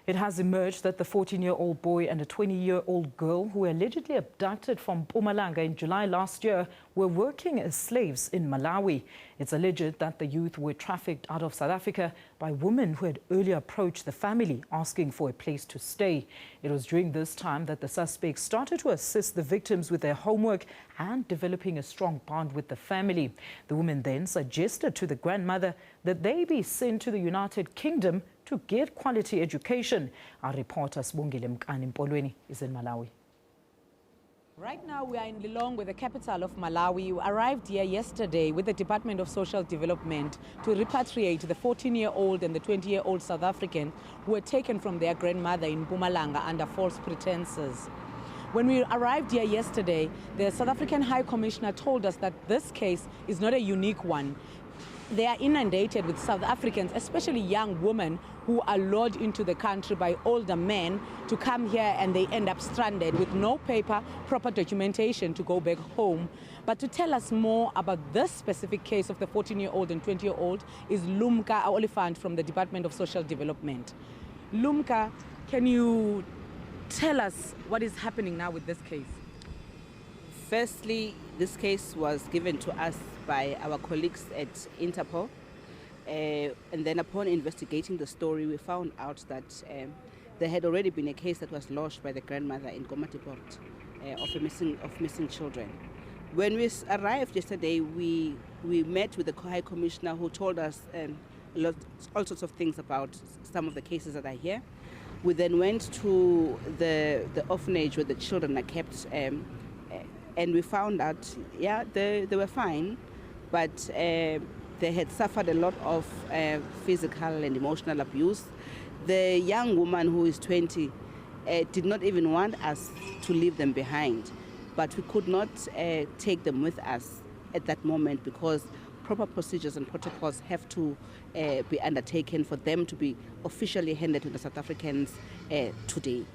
It has emerged that the 14-year-old boy and a 20-year-old girl who were allegedly abducted from Mpumalanga in July last year were working as slaves in Malawi. It's alleged that the youth were trafficked out of South Africa by women who had earlier approached the family asking for a place to stay. It was during this time that the suspects started to assist the victims with their homework and developing a strong bond with the family. The women then suggested to the grandmother that they be sent to the United Kingdom to get quality education. Our reporter Sibongile Mkani-Mpolweni is in Malawi. Right now we are in Lilongwe, the capital of Malawi. We arrived here yesterday with the Department of Social Development to repatriate the 14-year-old and the 20-year-old South African who were taken from their grandmother in Mpumalanga under false pretenses. When we arrived here yesterday, the South African High Commissioner told us that this case is not a unique one. They are inundated with South Africans, especially young women, who are lured into the country by older men to come here, and they end up stranded with no paper, proper documentation to go back home. But to tell us more about this specific case of the 14-year-old and 20-year-old is Lumka Oliphant from the Department of Social Development. Lumka, can you tell us what is happening now with this case? Firstly, this case was given to us by our colleagues at Interpol, and then upon investigating the story, we found out that there had already been a case that was lodged by the grandmother in Komatipoort of missing children. When we arrived yesterday, we met with the High Commissioner, who told us all sorts of things about some of the cases that are here. We then went to the orphanage where the children are kept, and we found out, yeah, they were fine, but they had suffered a lot of physical and emotional abuse. The young woman, who is 20, did not even want us to leave them behind, but we could not take them with us at that moment because proper procedures and protocols have to be undertaken for them to be officially handed to the South Africans today.